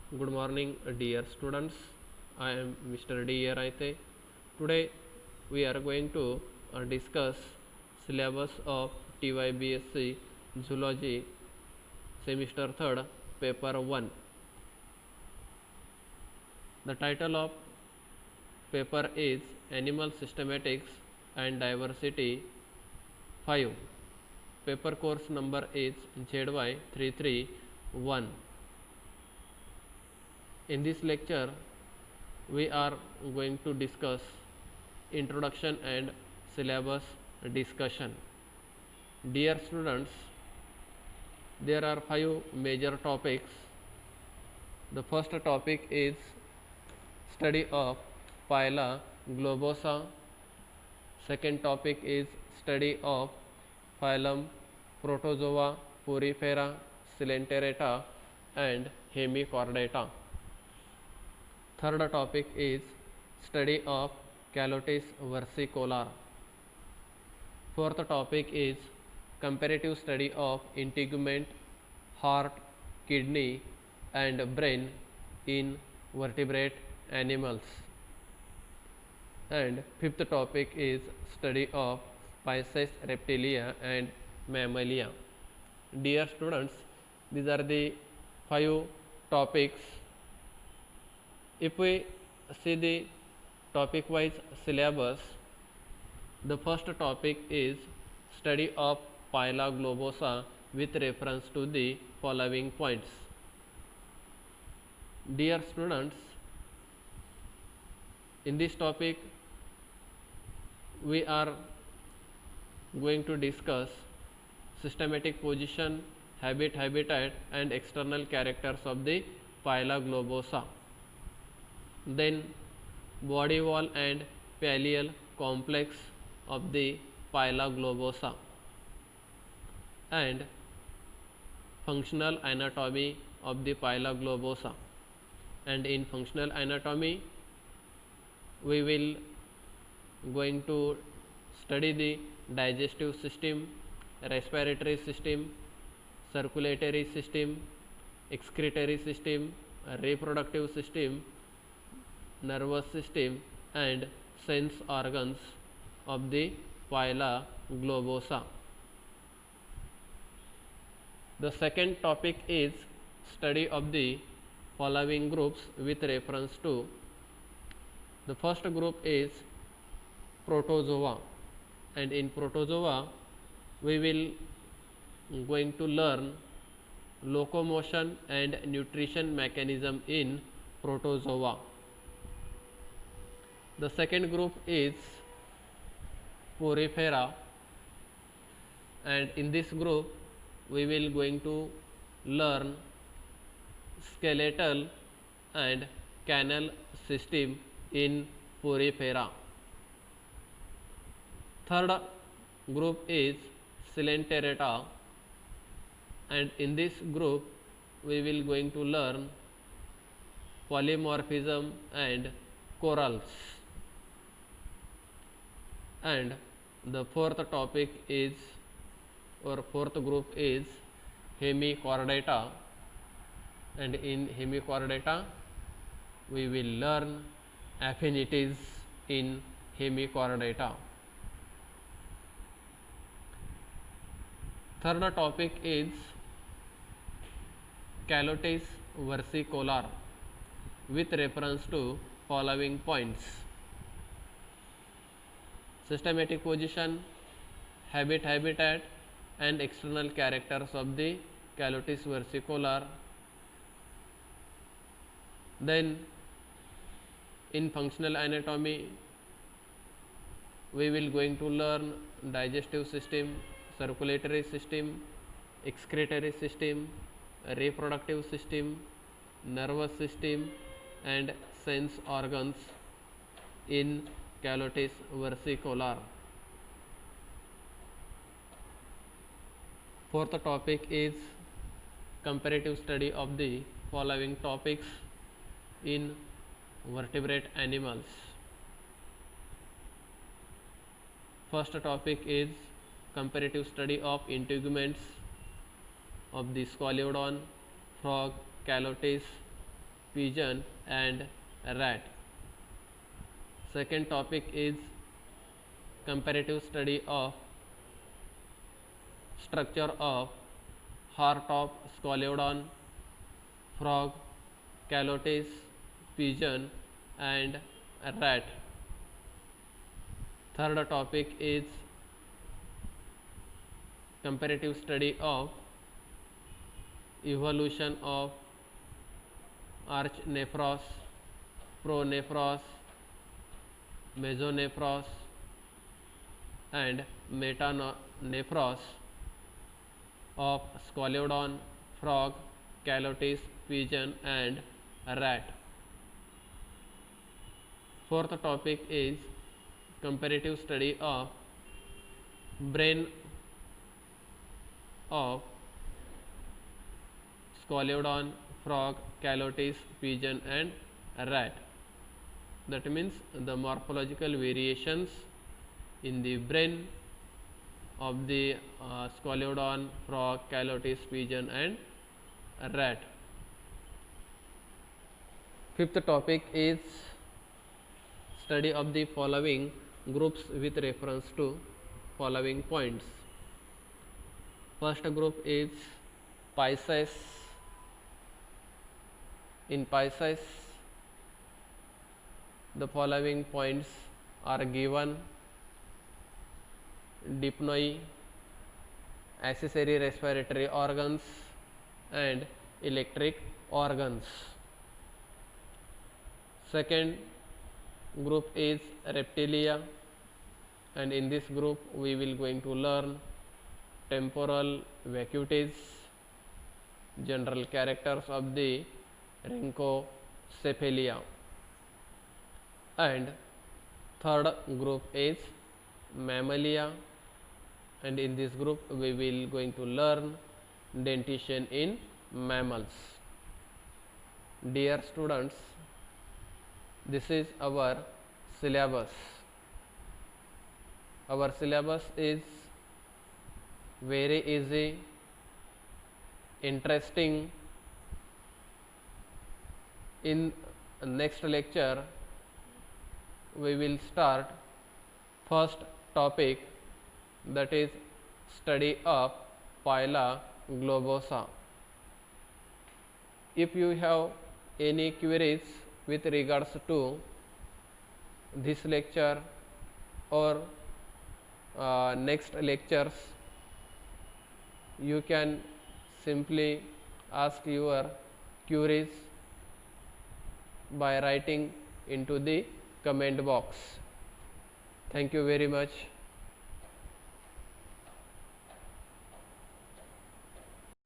Good morning, dear students. I am Mr. D. Raite. Today we are going to discuss syllabus of TYBSc Zoology Semester 3rd, Paper 1. The title of paper is Animal Systematics and Diversity 5. Paper course number is ZY331. In this lecture, we are going to discuss introduction and syllabus discussion. Dear students, there are 5 major topics. The first topic is study of Phyla globosa. Second topic is study of phylum Protozoa, Porifera, Coelenterata and Hemichordata. Third topic is study of Calotis versicolor. Fourth topic is comparative study of integument, heart, kidney and brain in vertebrate animals. And fifth topic is study of Pisces reptilia and mammalia. Dear students, these are the 5 topics. If we see the topic wise syllabus, the first topic is study of Phyla globosa with reference to the following points. Dear students, in this topic we are going to discuss systematic position, habitat and external characters of the Phyla globosa. Then body wall and pallial complex of the Phyla globosa and functional anatomy of the Phyla globosa. And in functional anatomy we will going to study the digestive system, respiratory system, circulatory system, excretory system, reproductive system, nervous system and sense organs of the Phyla globosa. The second topic is study of the following groups with reference to the first group is protozoa, and in protozoa we will going to learn locomotion and nutrition mechanism in protozoa. The second group is Porifera, and in this group we will going to learn skeletal and canal system in Porifera. Third group is Coelenterata, and in this group we will going to learn polymorphism and corals. And the fourth topic is or fourth group is Hemichordata, and in Hemichordata we will learn affinities in Hemichordata. Third topic is Calotis versicolor with reference to following points: systematic position, habitat and external characters of the Calotis versicolor. Then in functional anatomy we will going to learn digestive system, circulatory system, excretory system, reproductive system, nervous system and sense organs in Calotis versicolor. Fourth topic is comparative study of the following topics in vertebrate animals. First topic is comparative study of integuments of the Scoliodon, frog, Calotis pigeon and rat. Second topic is comparative study of structure of heart of Scoliodon, frog, calotes, pigeon and rat. Third topic is comparative study of evolution of archnephros, pronephros, mesonephros and metanephros of Scoliodon, frog, calotes, pigeon and rat. Fourth topic is comparative study of brain of Scoliodon, frog, calotes, pigeon and rat. That means the morphological variations in the brain of the Scoliodon, frog, calotes, pigeon and rat. Fifth topic is study of the following groups with reference to following points. First group is Pisces. In Pisces, the following points are given: dipnoi, accessory respiratory organs and electric organs. Second group is Reptilia, and in this group we will going to learn temporal vacuities, general characters of the Rhynchocephalia. And third group is Mammalia, and in this group we will going to learn dentition in mammals. Dear students, this is our syllabus. Our syllabus is very easy, interesting. In next lecture we will start first topic, that is study of Phyla globosa. If you have any queries with regards to this lecture or next lectures, you can simply ask your queries by writing into the comment box. Thank you very much.